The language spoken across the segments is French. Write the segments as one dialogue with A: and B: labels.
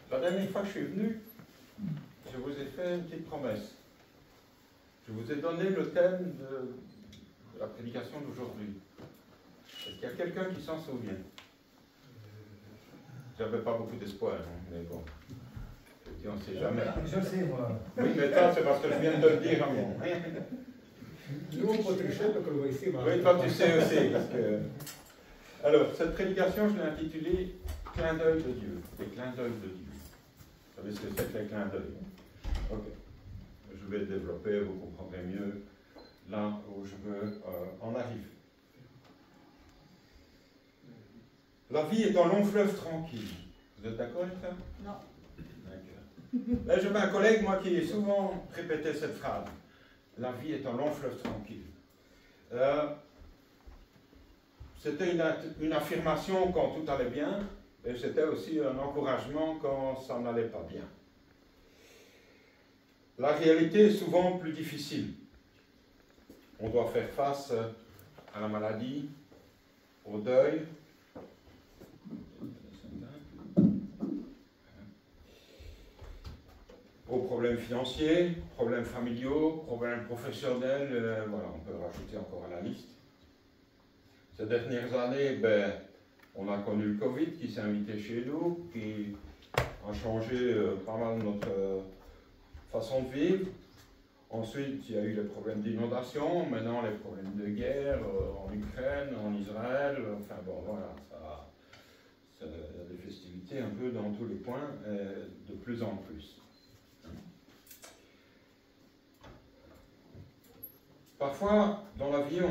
A: La dernière fois que je suis venu, je vous ai fait une petite promesse. Je vous ai donné le thème de la prédication d'aujourd'hui. Est-ce qu'il y a quelqu'un qui s'en souvient? J'avais pas beaucoup d'espoir, hein, mais bon. On ne sait jamais.
B: Je sais, moi.
A: Oui, mais toi, c'est parce que je viens de le dire à moi.
B: Nous, on peut tricher, donc on va essayer.
A: Oui, toi, tu sais aussi. Parce que... Alors, cette prédication, je l'ai intitulée Clin d'œil de Dieu. Les clins d'œil de Dieu. Vous savez ce que c'est que les clins d'œil? Ok. Je vais développer, vous comprendrez mieux là où je veux en arriver. La vie est un long fleuve tranquille. Vous êtes d'accord avec ça?
C: Non.
A: D'accord. Là, j'avais un collègue, moi, qui souvent répétait cette phrase. La vie est un long fleuve tranquille. C'était une affirmation quand tout allait bien, et c'était aussi un encouragement quand ça n'allait pas bien. La réalité est souvent plus difficile. On doit faire face à la maladie, au deuil, aux problèmes financiers, problèmes familiaux, problèmes professionnels, voilà, on peut rajouter encore à la liste. Ces dernières années, on a connu le Covid qui s'est invité chez nous, qui a changé pas mal notre façon de vivre. Ensuite, il y a eu les problèmes d'inondation, maintenant les problèmes de guerre en Ukraine, en Israël, enfin bon, voilà, ça y a des festivités un peu dans tous les coins, de plus en plus. Parfois, dans la vie,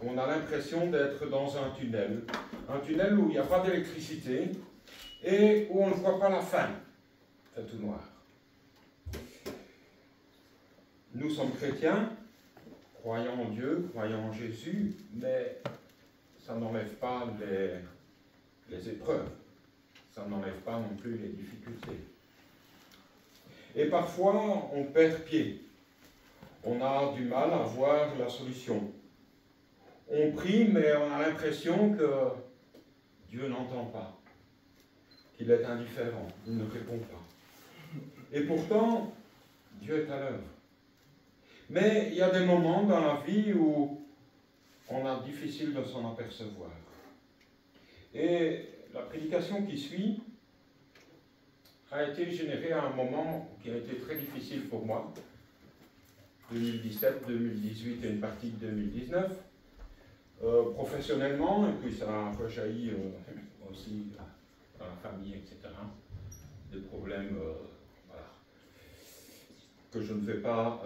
A: on a l'impression d'être dans un tunnel où il n'y a pas d'électricité et où on ne voit pas la fin. C'est tout noir. Nous sommes chrétiens, croyant en Dieu, croyant en Jésus, mais ça n'enlève pas les épreuves, ça n'enlève pas non plus les difficultés. Et parfois, on perd pied. On a du mal à voir la solution. On prie, mais on a l'impression que Dieu n'entend pas, qu'il est indifférent, il ne répond pas. Et pourtant, Dieu est à l'œuvre. Mais il y a des moments dans la vie où on a difficile de s'en apercevoir. Et la prédication qui suit a été générée à un moment qui a été très difficile pour moi, 2017, 2018 et une partie de 2019, professionnellement, et puis ça a rejailli aussi dans la famille, etc. Des problèmes, voilà, que je ne vais pas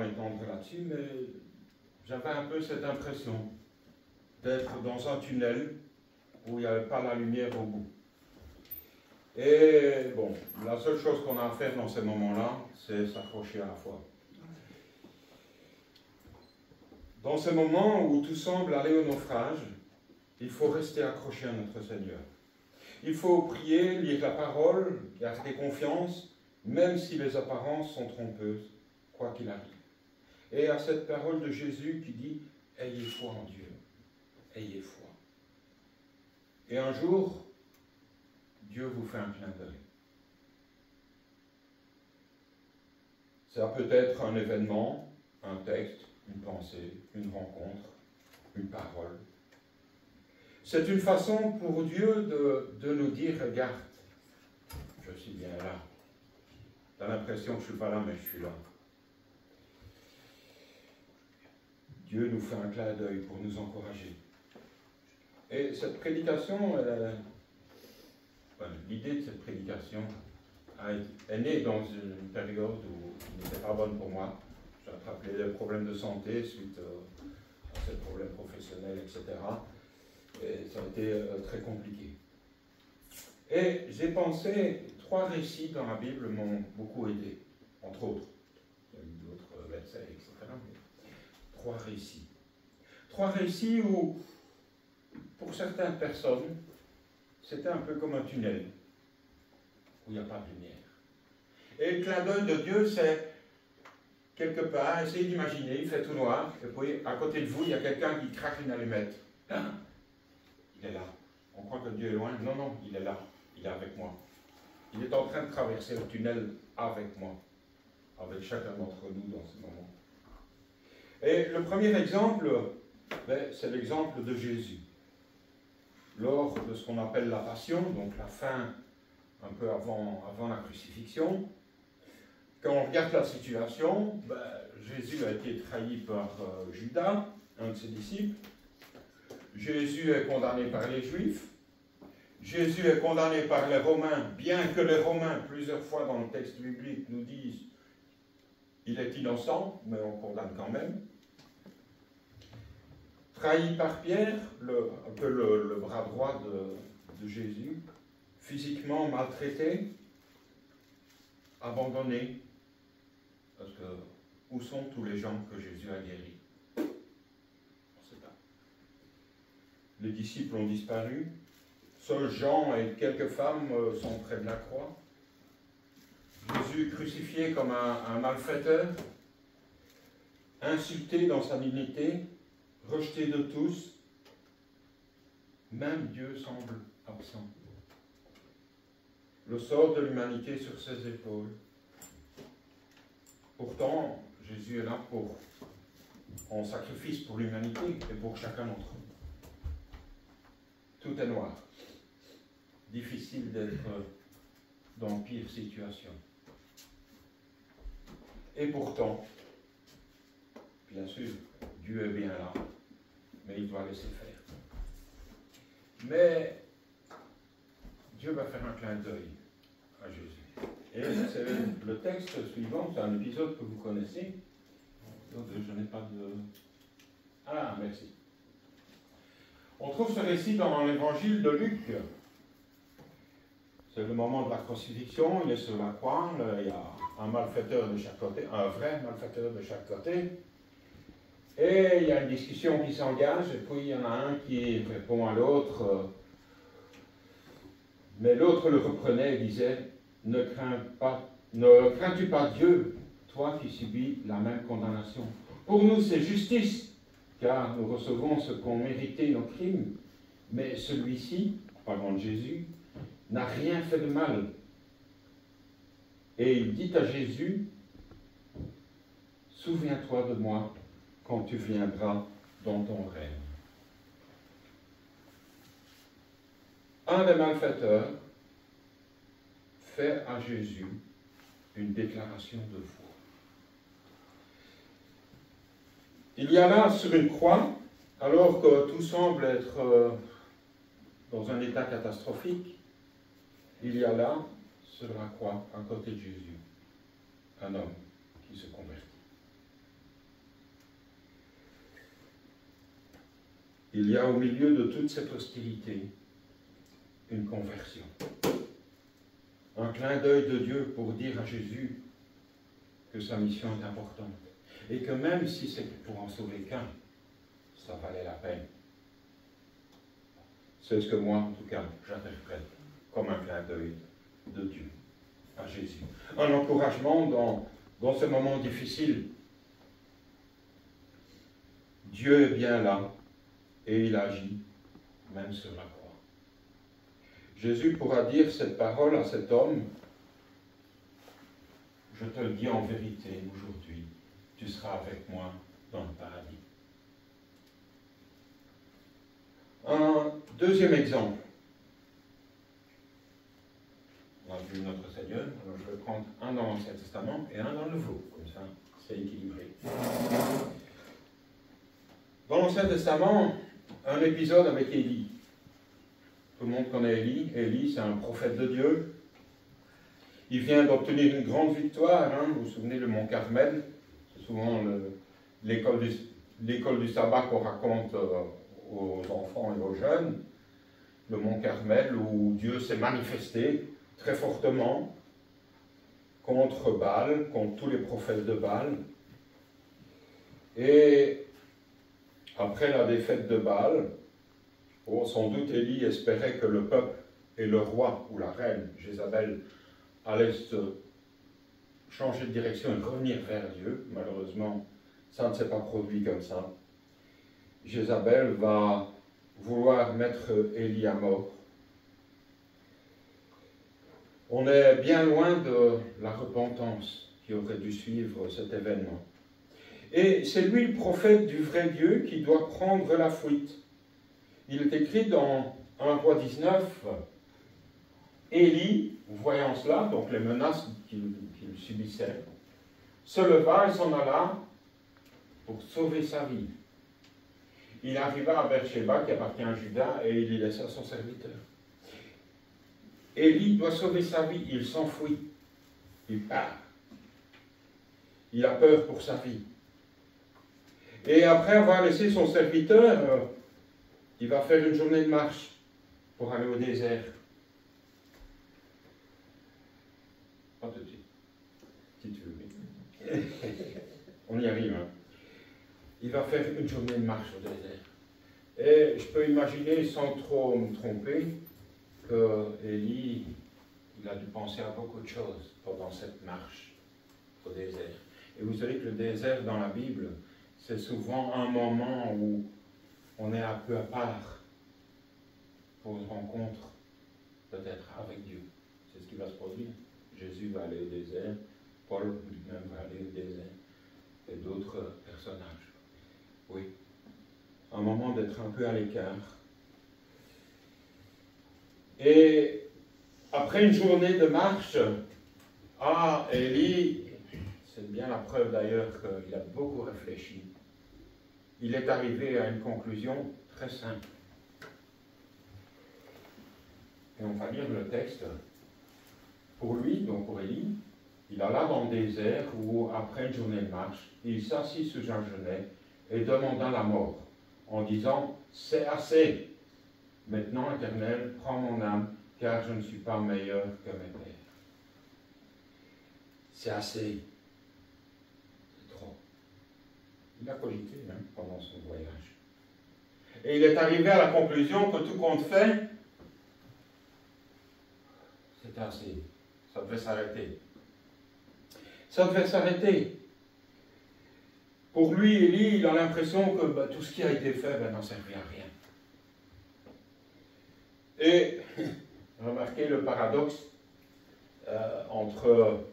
A: m'étendre là-dessus, mais j'avais un peu cette impression d'être dans un tunnel où il n'y avait pas la lumière au bout. Et bon, la seule chose qu'on a à faire dans ces moments-là, c'est s'accrocher à la foi. Dans ces moments où tout semble aller au naufrage, il faut rester accroché à notre Seigneur. Il faut prier, lire la parole, garder confiance, même si les apparences sont trompeuses, quoi qu'il arrive. Et à cette parole de Jésus qui dit « Ayez foi en Dieu, ayez foi ». Et un jour, Dieu vous fait un clin d'œil. Ça peut être un événement, un texte, une pensée, une rencontre, une parole. C'est une façon pour Dieu de nous dire, regarde, je suis bien là. Tu as l'impression que je ne suis pas là, mais je suis là. Dieu nous fait un clin d'œil pour nous encourager. Et cette prédication, l'idée de cette prédication est née dans une période où il n'était pas bonne pour moi. J'ai attrapé des problèmes de santé suite à ces problèmes professionnels, etc. Et ça a été très compliqué. Et j'ai pensé, 3 récits dans la Bible m'ont beaucoup aidé, entre autres. Il y a eu d'autres versets, etc. Mais 3 récits. 3 récits où, pour certaines personnes, c'était un peu comme un tunnel, où il n'y a pas de lumière. Et le clin d'œil de Dieu, c'est quelque part, essayez d'imaginer, il fait tout noir, et puis à côté de vous, il y a quelqu'un qui craque une allumette. Il est là. On croit que Dieu est loin. Non, non, il est là. Il est avec moi. Il est en train de traverser le tunnel avec moi, avec chacun d'entre nous dans ce moment. Et le premier exemple, c'est l'exemple de Jésus. Lors de ce qu'on appelle la passion, donc la fin un peu avant la crucifixion, quand on regarde la situation, Jésus a été trahi par Judas, un de ses disciples. Jésus est condamné par les Juifs. Jésus est condamné par les Romains, bien que les Romains, plusieurs fois dans le texte biblique, nous disent qu'il est innocent, mais on condamne quand même. Trahi par Pierre, un peu le bras droit de Jésus, physiquement maltraité, abandonné, parce que où sont tous les gens que Jésus a guéris? On ne sait pas. Les disciples ont disparu. Seuls Jean et quelques femmes sont près de la croix. Jésus crucifié comme un malfaiteur, insulté dans sa dignité, rejeté de tous. Même Dieu semble absent. Le sort de l'humanité sur ses épaules. Pourtant, Jésus est là en sacrifice pour l'humanité et pour chacun d'entre nous. Tout est noir. Difficile d'être dans pire situation. Et pourtant, bien sûr, Dieu est bien là, mais il doit laisser faire. Mais Dieu va faire un clin d'œil à Jésus. Et c'est le texte suivant, c'est un épisode que vous connaissez. Je n'ai pas de... Ah, merci. On trouve ce récit dans l'évangile de Luc. C'est le moment de la crucifixion, il est sur la croix, il y a un malfaiteur de chaque côté, un vrai malfaiteur de chaque côté. Et il y a une discussion qui s'engage, et puis il y en a un qui répond à l'autre. Mais l'autre le reprenait et disait, ne crains-tu pas Dieu, toi qui subis la même condamnation? Pour nous, c'est justice, car nous recevons ce qu'ont mérité nos crimes. Mais celui-ci, parlant de Jésus, n'a rien fait de mal. Et il dit à Jésus, souviens-toi de moi quand tu viendras dans ton règne. Un des malfaiteurs fait à Jésus une déclaration de foi. Il y a là sur une croix, alors que tout semble être dans un état catastrophique, il y a là, sur la croix, à côté de Jésus, un homme qui se convertit. Il y a au milieu de toute cette hostilité une conversion. Un clin d'œil de Dieu pour dire à Jésus que sa mission est importante. Et que même si c'est pour en sauver qu'un, ça valait la peine. C'est ce que moi, en tout cas, j'interprète comme un clin d'œil de Dieu à Jésus. Un encouragement dans ce moment difficile. Dieu est bien là et il agit même sur la croix. Jésus pourra dire cette parole à cet homme, je te le dis en vérité aujourd'hui, tu seras avec moi dans le paradis. Un deuxième exemple. On a vu notre Seigneur, alors je vais prendre un dans l'Ancien Testament et un dans le Nouveau, comme ça c'est équilibré. Dans l'Ancien Testament, un épisode avec Élie. Tout le monde connaît Élie. Élie, c'est un prophète de Dieu. Il vient d'obtenir une grande victoire. Vous vous souvenez, le mont Carmel. C'est souvent l'école du sabbat qu'on raconte aux enfants et aux jeunes. Le mont Carmel, où Dieu s'est manifesté très fortement contre Baal, contre tous les prophètes de Baal. Et après la défaite de Baal, sans doute Élie espérait que le peuple et le roi ou la reine, Jézabel, allaient se changer de direction et revenir vers Dieu. Malheureusement, ça ne s'est pas produit comme ça. Jézabel va vouloir mettre Élie à mort. On est bien loin de la repentance qui aurait dû suivre cet événement. Et c'est lui le prophète du vrai Dieu qui doit prendre la fuite. Il est écrit dans 1 Roi 19, Élie, voyant cela, donc les menaces qu'il subissait, se leva et s'en alla pour sauver sa vie. Il arriva à Beersheba, qui appartient à Juda, et il y laissa son serviteur. Élie doit sauver sa vie, il s'enfuit, il part. Il a peur pour sa vie. Et après avoir laissé son serviteur, il va faire une journée de marche pour aller au désert. Pas tout de suite. Si tu veux. On y arrive. Hein. Il va faire une journée de marche au désert. Et je peux imaginer, sans trop me tromper, que Élie, il a dû penser à beaucoup de choses pendant cette marche au désert. Et vous savez que le désert dans la Bible, c'est souvent un moment où on est un peu à part pour une rencontre, peut-être, avec Dieu. C'est ce qui va se produire. Jésus va aller au désert, Paul lui-même va aller au désert, et d'autres personnages. Oui. Un moment d'être un peu à l'écart. Et après une journée de marche, Élie, c'est bien la preuve d'ailleurs qu'il a beaucoup réfléchi. Il est arrivé à une conclusion très simple. Et on va lire le texte. Pour lui, donc pour Élie, il alla dans le désert où, après une journée de marche, il s'assit sous un genêt et demanda la mort, en disant « C'est assez. Maintenant, Éternel, prends mon âme, car je ne suis pas meilleur que mes pères. » C'est assez. C'est trop. Il a cogité pendant son voyage. Et il est arrivé à la conclusion que tout compte fait, c'était assez. Ça devait s'arrêter. Ça devait s'arrêter. Pour lui, Élie, il a l'impression que tout ce qui a été fait n'en servait à rien. Et remarquez le paradoxe entre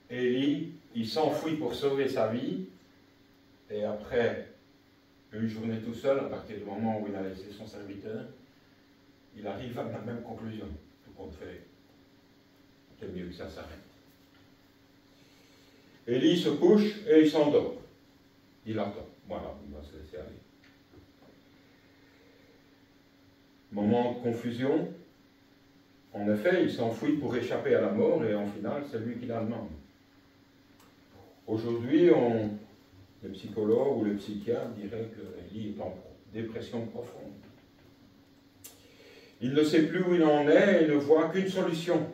A: Élie, il s'enfuit pour sauver sa vie, et après une journée tout seul, à partir du moment où il a laissé son serviteur, il arrive à la même conclusion. Tout compte fait, c'est mieux que ça s'arrête. Élie se couche et il s'endort. Il attend. Voilà, il va se laisser aller. Moment de confusion. En effet, il s'enfuit pour échapper à la mort et en final, c'est lui qui la demande. Aujourd'hui, les psychologues ou les psychiatres diraient que Élie est en dépression profonde. Il ne sait plus où il en est et ne voit qu'une solution.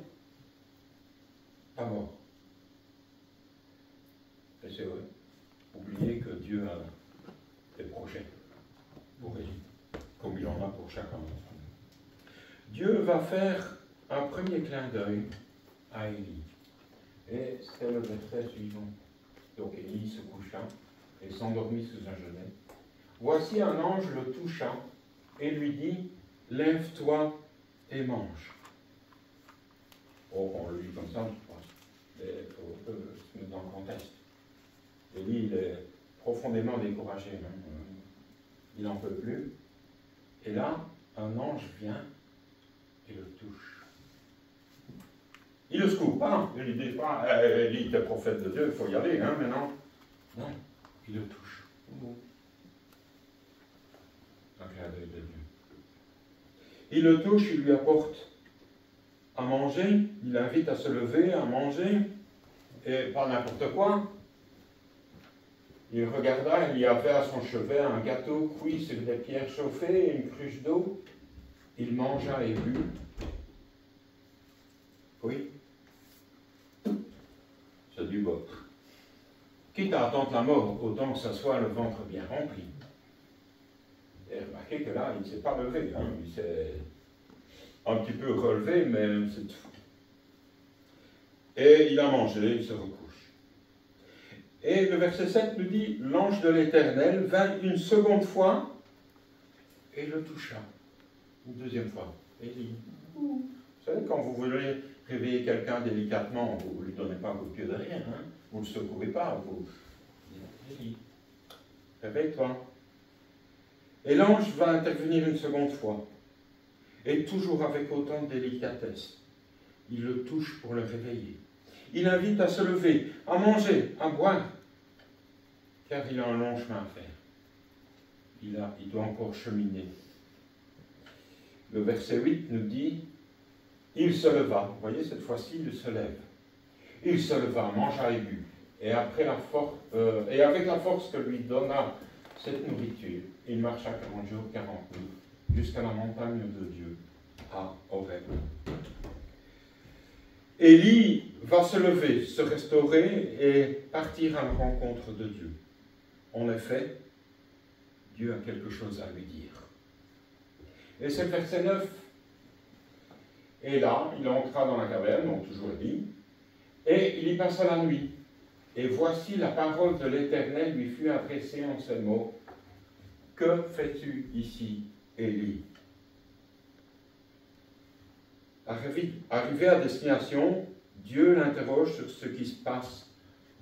A: Pas mort. Et c'est vrai. Oubliez que Dieu a des projets pour Élie, comme il en a pour chacun d'entre nous. Dieu va faire un premier clin d'œil à Élie. Et c'est le verset suivant. Donc Élie se coucha et s'endormit sous un genêt. Voici un ange le toucha et lui dit, lève-toi et mange. Oh, on le dit comme ça, je pense. Mais il faut se mettre dans le contexte. Élie, il est profondément découragé. Il n'en peut plus. Et là, un ange vient et le touche. Il ne le secoue pas. Il ne dit pas, Élie, t'es prophète de Dieu, il faut y aller, mais non. Non, il le touche. Un clin d'œil de Dieu. Il le touche, il lui apporte à manger, il l'invite à se lever, à manger, et pas n'importe quoi. Il regarda, il y avait à son chevet un gâteau cuit sur des pierres chauffées et une cruche d'eau. Il mangea et but. Oui. C'est du bon. Quitte à attendre la mort, autant que ça soit le ventre bien rempli. Et remarquez que là, il ne s'est pas levé. Il s'est un petit peu relevé, mais c'est tout. Et il a mangé, il se recouche. Et le verset 7 nous dit, l'ange de l'Éternel vint une seconde fois et le toucha. Une deuxième fois. Et il dit, Vous savez, quand vous voulez réveiller quelqu'un délicatement, vous ne lui donnez pas un coup de pied derrière, hein? Vous ne le secouez pas, vous dites, réveille-toi. Et l'ange va intervenir une seconde fois, et toujours avec autant de délicatesse. Il le touche pour le réveiller. Il invite à se lever, à manger, à boire, car il a un long chemin à faire. Il doit encore cheminer. Le verset 8 nous dit, il se leva. Vous voyez, cette fois-ci, il se lève. Il se leva, mangea et but. Et, avec la force que lui donna cette nourriture, il marcha 40 jours, 40 nuits, jusqu'à la montagne de Dieu, à Horeb. Élie va se lever, se restaurer et partir à la rencontre de Dieu. En effet, Dieu a quelque chose à lui dire. Et c'est le verset 9. Et là, il entra dans la caverne, donc toujours Élie, et il y passa la nuit. Et voici la parole de l'Éternel lui fut adressée en ces mots. Que fais-tu ici, Élie? Arrivé à destination, Dieu l'interroge sur ce qui se passe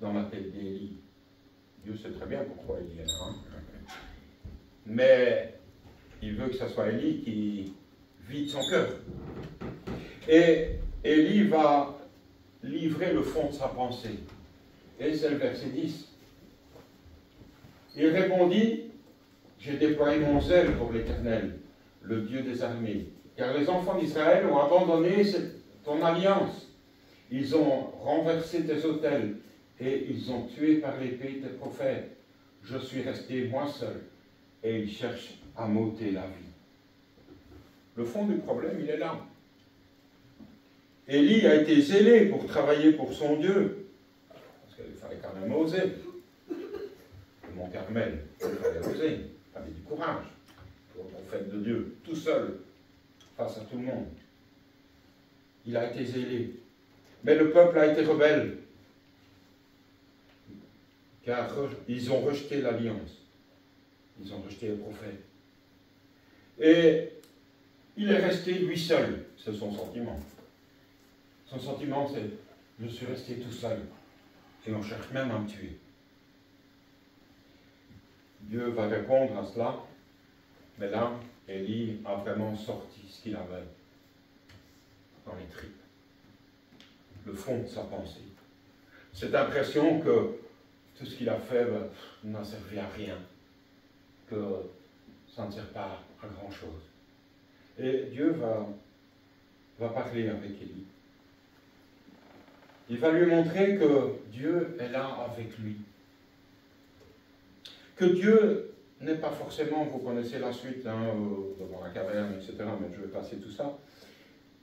A: dans la tête d'Élie. Dieu sait très bien pourquoi il est là. Hein? Mais il veut que ce soit Élie qui vide son cœur. Et Élie va livrer le fond de sa pensée. Et c'est le verset 10. Il répondit, j'ai déployé mon zèle pour l'Éternel, le Dieu des armées, car les enfants d'Israël ont abandonné ton alliance. Ils ont renversé tes autels et ils ont tué par l'épée tes prophètes. Je suis resté moi seul et ils cherchent à m'ôter la vie. Le fond du problème, il est là. Élie a été zélé pour travailler pour son Dieu. Parce qu'il fallait quand même oser. Le mont Carmel, il fallait oser. Il fallait du courage. Pour le prophète de Dieu, tout seul, face à tout le monde. Il a été zélé. Mais le peuple a été rebelle. Car ils ont rejeté l'alliance. Ils ont rejeté les prophètes. Et il est resté lui seul. C'est son sentiment. Son sentiment, c'est « je suis resté tout seul ». Et on cherche même à me tuer. Dieu va répondre à cela. Mais là, Élie a vraiment sorti ce qu'il avait dans les tripes. Le fond de sa pensée. Cette impression que tout ce qu'il a fait n'a servi à rien. Que ça ne sert pas à grand-chose. Et Dieu va parler avec Élie. Il va lui montrer que Dieu est là avec lui. Que Dieu n'est pas forcément, vous connaissez la suite, hein, devant la caverne, etc., mais je vais passer tout ça,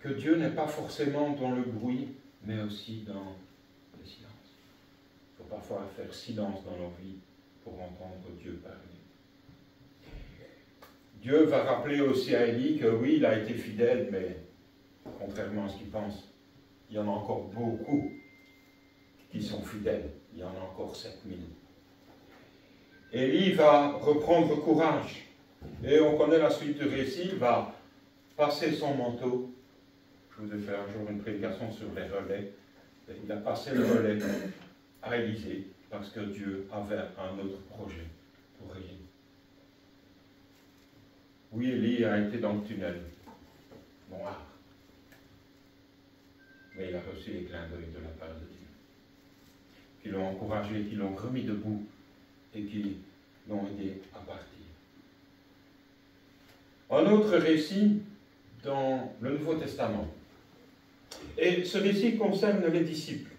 A: que Dieu n'est pas forcément dans le bruit, mais aussi dans le silence. Il faut parfois faire silence dans nos vies pour entendre Dieu parler. Dieu va rappeler aussi à Élie que oui, il a été fidèle, mais contrairement à ce qu'il pense, il y en a encore beaucoup qui sont fidèles. Il y en a encore 7000. Élie va reprendre courage. Et on connaît la suite du récit. Il va passer son manteau. Je vous ai fait un jour une prédication sur les relais. Il a passé le relais à Élisée parce que Dieu avait un autre projet pour Élie. Oui, Élie a été dans le tunnel. Noir. Mais il a reçu les clins d'œil de la part de Dieu. Qui l'ont encouragé, qui l'ont remis debout et qui l'ont aidé à partir. Un autre récit dans le Nouveau Testament. Et ce récit concerne les disciples.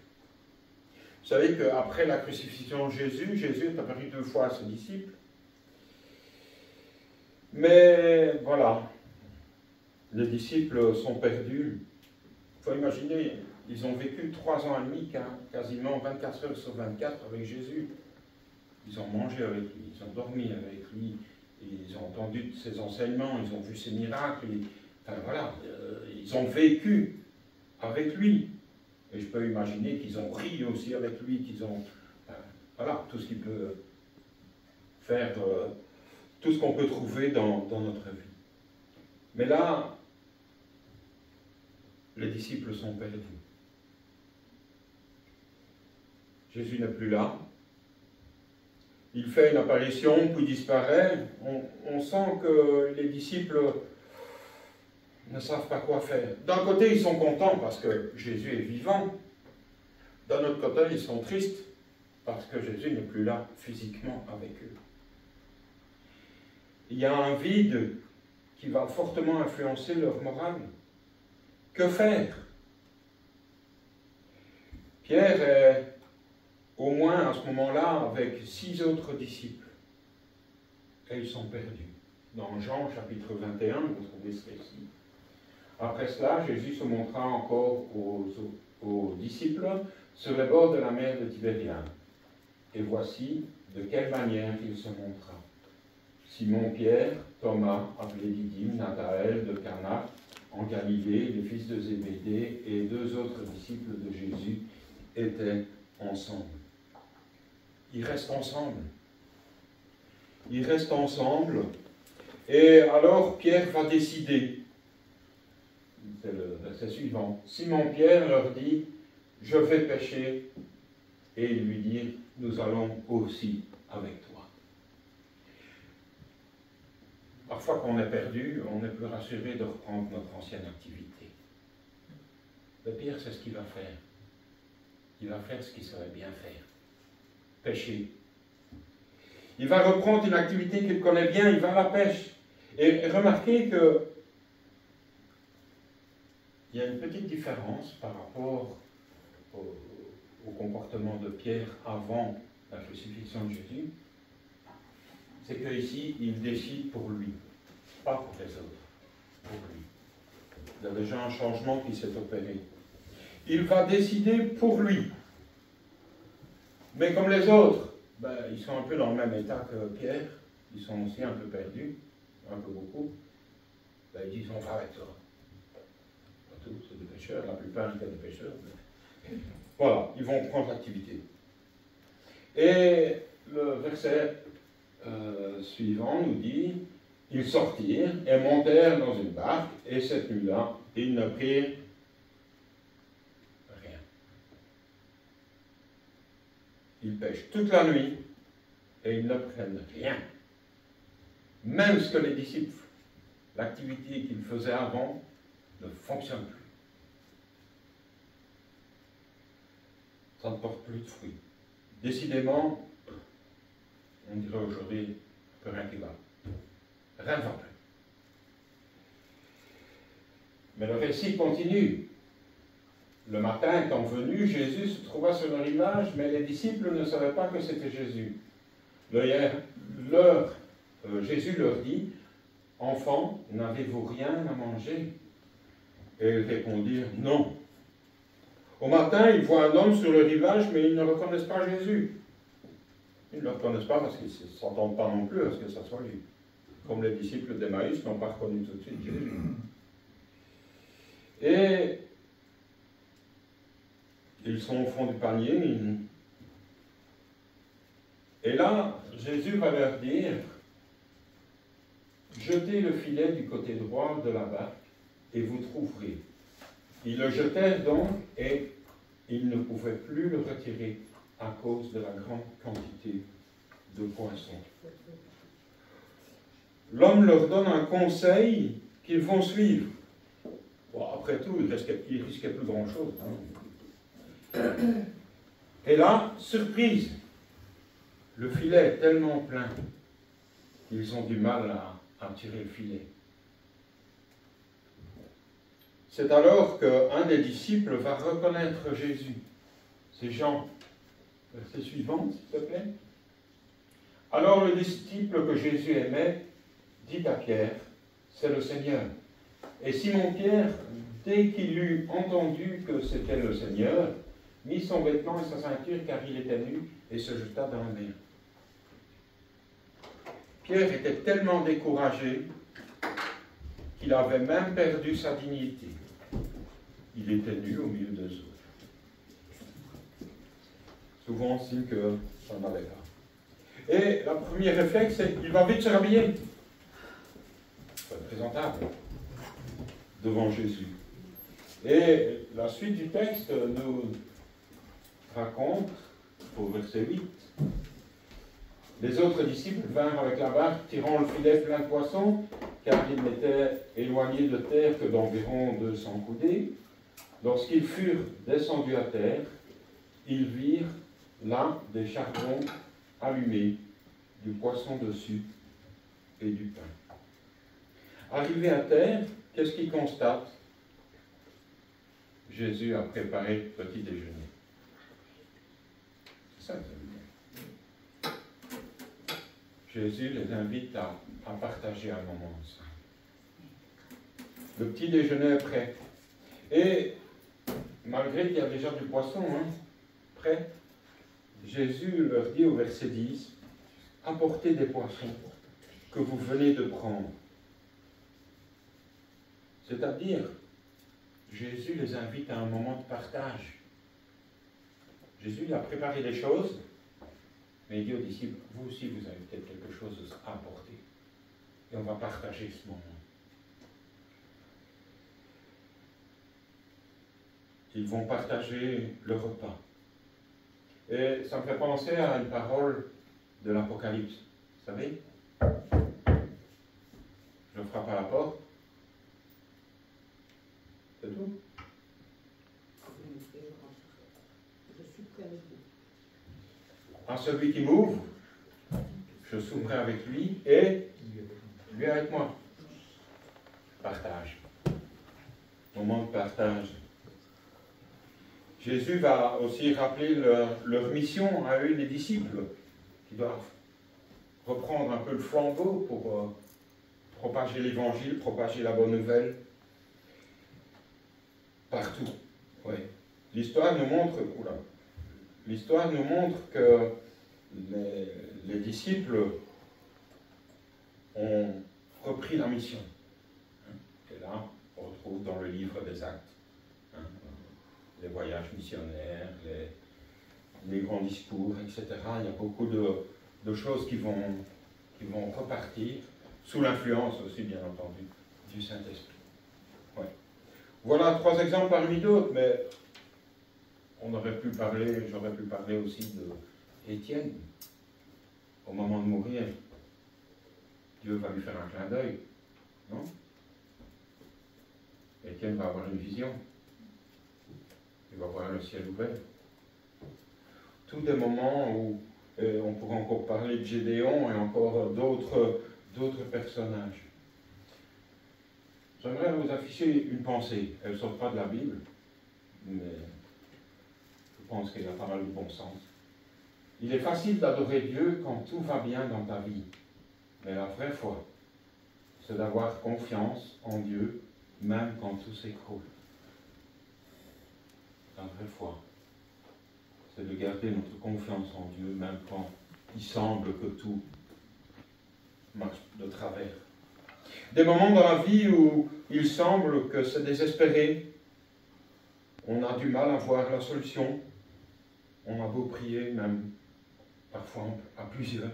A: Vous savez qu'après la crucifixion de Jésus, Jésus est apparu 2 fois à ses disciples. Mais voilà, les disciples sont perdus. Il faut imaginer, ils ont vécu 3 ans et demi, quasiment 24 heures sur 24 avec Jésus. Ils ont mangé avec lui, ils ont dormi avec lui, ils ont entendu ses enseignements, ils ont vu ses miracles, enfin voilà, ils ont vécu avec lui. Et je peux imaginer qu'ils ont ri aussi avec lui, qu'ils ont... voilà, tout ce qu'il peut faire, tout ce qu'on peut trouver dans notre vie. Mais là, les disciples sont perdus. Jésus n'est plus là. Il fait une apparition, puis disparaît. On sent que les disciples ne savent pas quoi faire. D'un côté, ils sont contents parce que Jésus est vivant. D'un autre côté, ils sont tristes parce que Jésus n'est plus là physiquement avec eux. Il y a un vide qui va fortement influencer leur morale. Que faire? Pierre est au moins à ce moment-là avec 6 autres disciples. Et ils sont perdus. Dans Jean chapitre 21, vous trouvez ce récit. Après cela, Jésus se montra encore aux disciples sur les bords de la mer de Tibériade. Et voici de quelle manière il se montra. Simon-Pierre, Thomas, appelé Didyme, Nathanaël de Cana, en Galilée, les fils de Zébédée et 2 autres disciples de Jésus étaient ensemble. Ils restent ensemble. Ils restent ensemble. Et alors Pierre va décider. C'est le verset suivant. Simon-Pierre leur dit, je vais pêcher. Et ils lui dirent, nous allons aussi avec toi. Parfois, quand on est perdu, on est plus rassuré de reprendre notre ancienne activité. Le pire, c'est ce qu'il va faire. Il va faire ce qu'il savait bien faire. Pêcher. Il va reprendre une activité qu'il connaît bien, il va à la pêche. Et remarquez que il y a une petite différence par rapport au comportement de Pierre avant la crucifixion de Jésus. C'est qu'ici, il décide pour lui, pas pour les autres, pour lui. Il y a déjà un changement qui s'est opéré. Il va décider pour lui. Mais comme les autres, ils sont un peu dans le même état que Pierre, ils sont aussi un peu perdus, un peu beaucoup, ils disent on va avec toi. Pas tous, c'est des pêcheurs, la plupart étaient des pêcheurs. Mais... Voilà, ils vont prendre l'activité. Et le verset suivant nous dit, ils sortirent et montèrent dans une barque, et cette nuit-là, ils ne prirent rien. Ils pêchent toute la nuit, et ils ne prennent rien. Même ce que les disciples, l'activité qu'ils faisaient avant, ne fonctionne plus. Ça ne porte plus de fruits. Décidément, on dirait aujourd'hui, plus rien qui va. Rien ne va plus. Mais le récit continue. Le matin étant venu, Jésus se trouva sur le rivage, mais les disciples ne savaient pas que c'était Jésus. Jésus leur dit, « Enfants, n'avez-vous rien à manger ?» Et ils répondirent, « Non. » Au matin, ils voient un homme sur le rivage, mais ils ne reconnaissent pas Jésus. Ils ne le reconnaissent pas parce qu'ils ne s'entendent pas non plus à ce que ça soit lui. Comme les disciples d'Emmaüs n'ont pas reconnu tout de suite Jésus. Et ils sont au fond du panier. Et là, Jésus va leur dire, jetez le filet du côté droit de la barque et vous trouverez. Ils le jetèrent donc et ils ne pouvaient plus le retirer à cause de la grande quantité de poissons. L'homme leur donne un conseil qu'ils vont suivre. Bon, après tout, il ne risquait plus grand-chose. Hein. Et là, surprise, le filet est tellement plein qu'ils ont du mal à tirer le filet. C'est alors qu'un des disciples va reconnaître Jésus. C'est Jean. Verset suivant, s'il te plaît. Alors le disciple que Jésus aimait dit à Pierre, c'est le Seigneur. Et Simon-Pierre, dès qu'il eut entendu que c'était le Seigneur, mit son vêtement et sa ceinture car il était nu et se jeta dans la mer. Pierre était tellement découragé qu'il avait même perdu sa dignité. Il était nu au milieu d'eux autres. Souvent signe que ça n'allait pas. Et le premier réflexe, c'est qu'il va vite se rhabiller. Présentable devant Jésus. Et la suite du texte nous raconte, au verset 8, les autres disciples vinrent avec la barque, tirant le filet plein de poissons, car ils n'étaient éloignés de terre que d'environ 200 coudées. Lorsqu'ils furent descendus à terre, ils virent là des charbons allumés, du poisson dessus et du pain. Arrivés à terre, qu'est-ce qu'ils constatent? Jésus a préparé le petit déjeuner. C'est ça que ça veut dire. Jésus les invite à partager un moment ensemble. Le petit déjeuner est prêt. Et malgré qu'il y a déjà du poisson prêt, Jésus leur dit au verset 10, « Apportez des poissons que vous venez de prendre. » C'est-à-dire, Jésus les invite à un moment de partage. Jésus a préparé les choses, mais il dit aux disciples, vous aussi vous avez peut-être quelque chose à apporter. Et on va partager ce moment. Ils vont partager le repas. Et ça me fait penser à une parole de l'Apocalypse. Vous savez? Je frappe à la porte. C'est tout? À celui qui m'ouvre, je souperai avec lui et lui avec moi. Partage. Moment de partage. Jésus va aussi rappeler leur mission à eux, les disciples, qui doivent reprendre un peu le flambeau pour propager l'évangile, propager la bonne nouvelle partout. Oui. L'histoire nous montre que les disciples ont repris la mission. Et là, on retrouve dans le livre des Actes les voyages missionnaires, les grands discours, etc. Il y a beaucoup de choses qui vont repartir, sous l'influence aussi, bien entendu, du Saint-Esprit. Ouais. Voilà 3 exemples parmi d'autres, mais j'aurais pu parler aussi d'Étienne. Au moment de mourir, Dieu va lui faire un clin d'œil, non? Étienne va avoir une vision. Il va voir le ciel ouvert. Tous des moments où on pourrait encore parler de Gédéon et encore d'autres personnages. J'aimerais vous afficher une pensée. Elle ne sort pas de la Bible, mais je pense qu'il y a pas mal de bon sens. Il est facile d'adorer Dieu quand tout va bien dans ta vie. Mais la vraie foi, c'est d'avoir confiance en Dieu, même quand tout s'écroule. La vraie foi, c'est de garder notre confiance en Dieu, même quand il semble que tout marche de travers. Des moments dans la vie où il semble que c'est désespéré, on a du mal à voir la solution, on a beau prier, même parfois à plusieurs,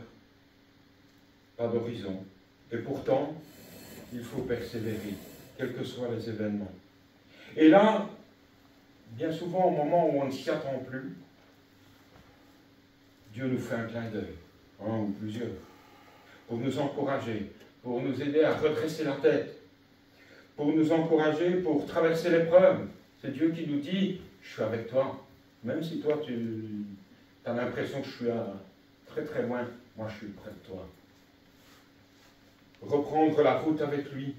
A: pas d'horizon. Et pourtant, il faut persévérer, quels que soient les événements. Et là, bien souvent, au moment où on ne s'y attend plus, Dieu nous fait un clin d'œil, un ou plusieurs, pour nous encourager, pour nous aider à redresser la tête, pour nous encourager, pour traverser l'épreuve. C'est Dieu qui nous dit, je suis avec toi. Même si toi, tu as l'impression que je suis très très loin, moi je suis près de toi. Reprendre la route avec lui.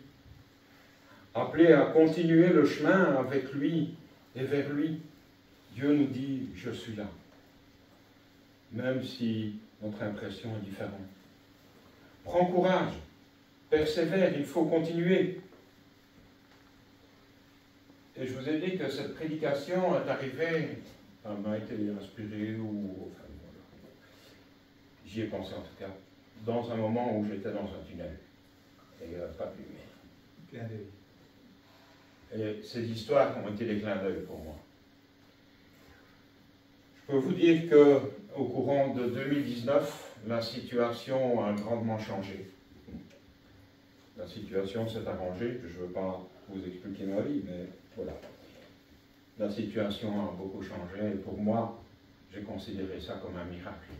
A: Appelé à continuer le chemin avec lui et vers lui. Dieu nous dit, je suis là. Même si notre impression est différente. Prends courage. Persévère, il faut continuer. Et je vous ai dit que cette prédication est arrivée, m'a été inspirée, enfin, voilà. J'y ai pensé en tout cas, dans un moment où j'étais dans un tunnel. Et pas de lumière.
B: Clin d'œil.
A: Et ces histoires ont été des clins d'œil pour moi. Je peux vous dire qu'au courant de 2019, la situation a grandement changé. La situation s'est arrangée, je ne veux pas vous expliquer ma vie, mais voilà. la situation a beaucoup changé et pour moi, j'ai considéré ça comme un miracle,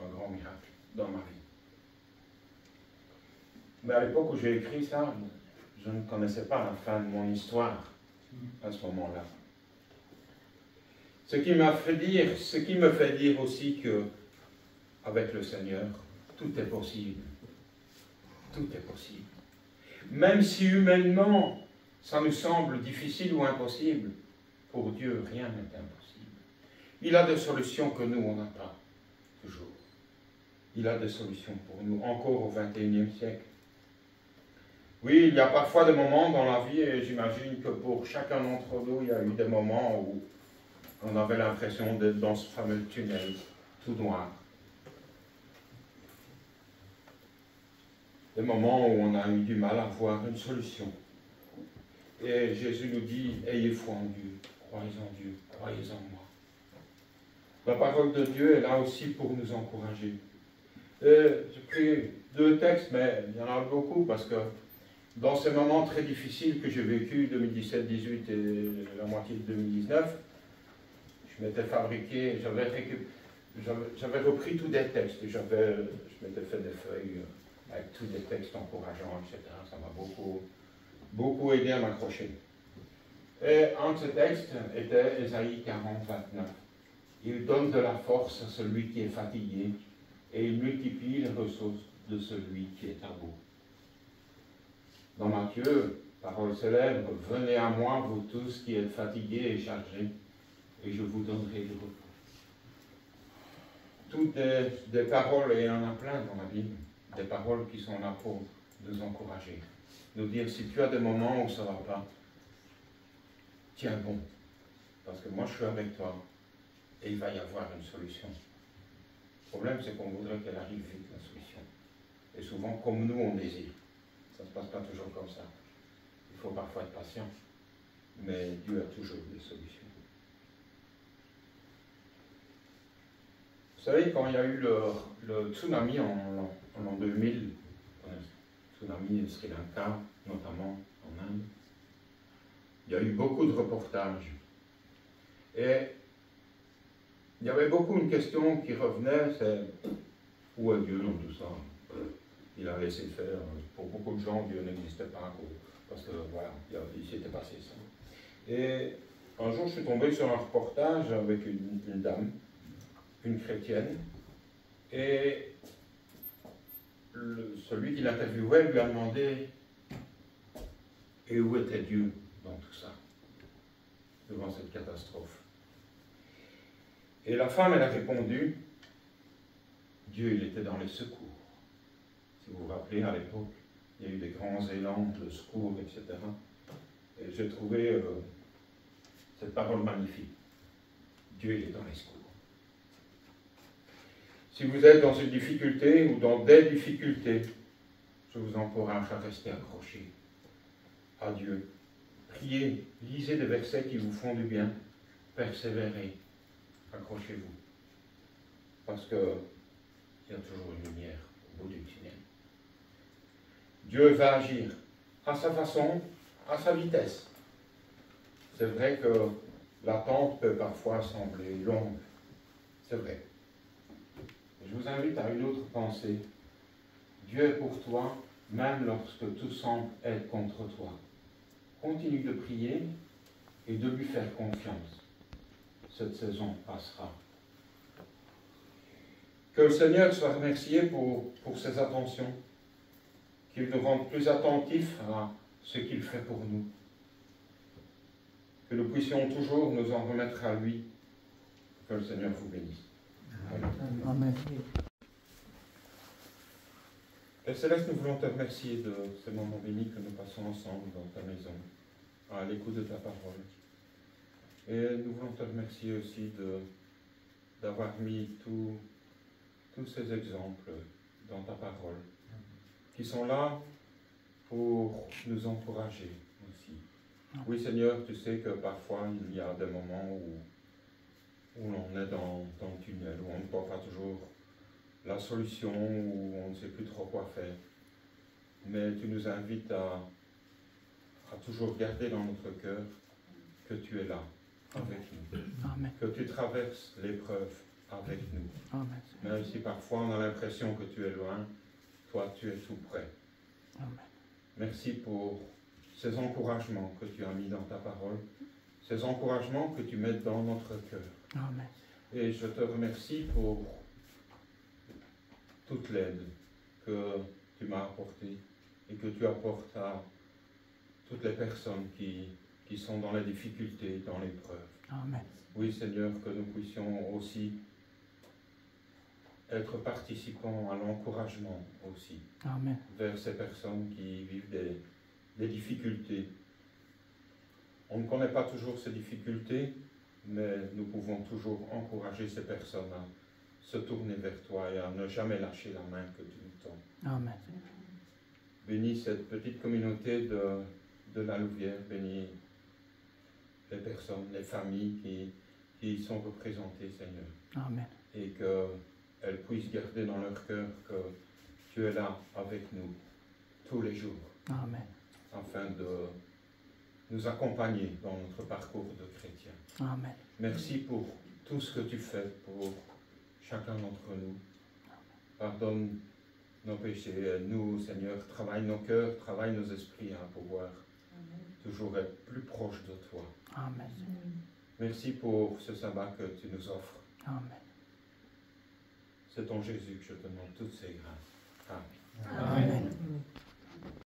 A: un grand miracle dans ma vie. Mais à l'époque où j'ai écrit ça, je ne connaissais pas la fin de mon histoire à ce moment-là. Ce qui me fait dire aussi que avec le Seigneur, tout est possible. Tout est possible. Même si humainement, ça nous semble difficile ou impossible, pour Dieu, rien n'est impossible. Il a des solutions que nous, on n'a pas, toujours. Il a des solutions pour nous, encore au XXIe siècle. Oui, il y a parfois des moments dans la vie, et j'imagine que pour chacun d'entre nous, il y a eu des moments où on avait l'impression d'être dans ce fameux tunnel, tout noir. Des moments où on a eu du mal à voir une solution. Et Jésus nous dit, ayez foi en Dieu, croyez en Dieu, croyez en moi. La parole de Dieu est là aussi pour nous encourager. J'ai pris 2 textes, mais il y en a beaucoup, parce que dans ces moments très difficiles que j'ai vécu, 2017-18 et la moitié de 2019, je m'étais fabriqué, j'avais repris tous des textes, je m'étais fait des feuilles avec tous des textes encourageants, etc. Ça m'a beaucoup aidé à m'accrocher. Et un de ces textes était Ésaïe 40, 29. Il donne de la force à celui qui est fatigué et il multiplie les ressources de celui qui est à bout. Dans Matthieu, parole célèbre, « Venez à moi, vous tous qui êtes fatigués et chargés, et je vous donnerai du repos. » Toutes des paroles, et il y en a plein dans la Bible, des paroles qui sont là pour nous encourager. Nous dire, si tu as des moments où ça ne va pas, tiens bon, parce que moi je suis avec toi, et il va y avoir une solution. Le problème, c'est qu'on voudrait qu'elle arrive vite, la solution. Et souvent, comme nous, on désire. Ça ne se passe pas toujours comme ça. Il faut parfois être patient. Mais Dieu a toujours des solutions. Vous savez, quand il y a eu le tsunami en l'an 2000, tsunami Sri Lanka, notamment en Inde, il y a eu beaucoup de reportages. Et il y avait beaucoup une question qui revenait, c'est où est Dieu dans tout ça? Il a laissé faire. Pour beaucoup de gens, Dieu n'existait pas, parce que voilà, il s'était passé ça. Et un jour, je suis tombé sur un reportage avec une dame, une chrétienne, et celui qui l'interviewait lui a demandé « Et où était Dieu dans tout ça, devant cette catastrophe ?» Et la femme, elle a répondu « Dieu, il était dans les secours. » Si vous vous rappelez, à l'époque, il y a eu des grands élans de secours, etc. Et j'ai trouvé cette parole magnifique. Dieu, il est dans les secours. Si vous êtes dans une difficulté ou dans des difficultés, je vous encourage à rester accroché à Dieu. Priez, lisez des versets qui vous font du bien, persévérez, accrochez-vous. Parce qu'il y a toujours une lumière au bout du tunnel. Dieu va agir à sa façon, à sa vitesse. C'est vrai que l'attente peut parfois sembler longue. C'est vrai. Je vous invite à une autre pensée. Dieu est pour toi, même lorsque tout semble être contre toi. Continue de prier et de lui faire confiance. Cette saison passera. Que le Seigneur soit remercié pour ses attentions, qu'il nous rende plus attentifs à ce qu'il fait pour nous. Que nous puissions toujours nous en remettre à lui. Que le Seigneur vous bénisse. Amen. Père Céleste, nous voulons te remercier de ce moment béni que nous passons ensemble dans ta maison, à l'écoute de ta parole. Et nous voulons te remercier aussi d'avoir mis tous ces exemples dans ta parole, qui sont là pour nous encourager aussi. Oui, Seigneur, tu sais que parfois il y a des moments où l'on est dans le tunnel, où on ne voit pas toujours la solution, où on ne sait plus trop quoi faire. Mais tu nous invites à toujours garder dans notre cœur que tu es là avec nous,
C: Amen.
A: que tu traverses l'épreuve avec nous.
C: Amen.
A: Même si parfois on a l'impression que tu es loin, toi tu es tout près.
C: Amen.
A: Merci pour ces encouragements que tu as mis dans ta parole, ces encouragements que tu mets dans notre cœur.
C: Amen.
A: Et je te remercie pour toute l'aide que tu m'as apportée et que tu apportes à toutes les personnes qui sont dans la difficulté, dans l'épreuve.
C: Amen.
A: Oui, Seigneur, que nous puissions aussi être participants à l'encouragement aussi
C: Amen.
A: vers ces personnes qui vivent des difficultés. On ne connaît pas toujours ces difficultés, mais nous pouvons toujours encourager ces personnes à se tourner vers toi et à ne jamais lâcher la main que tu nous tends.
C: Amen.
A: Bénis cette petite communauté de la Louvière, bénis les personnes, les familles qui y sont représentées, Seigneur.
C: Amen.
A: Et qu'elles puissent garder dans leur cœur que tu es là avec nous tous les jours,
C: Amen.
A: afin de nous accompagner dans notre parcours de chrétien.
C: Amen.
A: Merci pour tout ce que tu fais pour chacun d'entre nous. Pardonne nos péchés. Nous, Seigneur, travaille nos cœurs, travaille nos esprits à pouvoir toujours être plus proche de toi.
C: Amen.
A: Merci pour ce sabbat que tu nous offres.
C: Amen.
A: C'est en Jésus que je te demande toutes ces grâces. Amen.
C: Amen.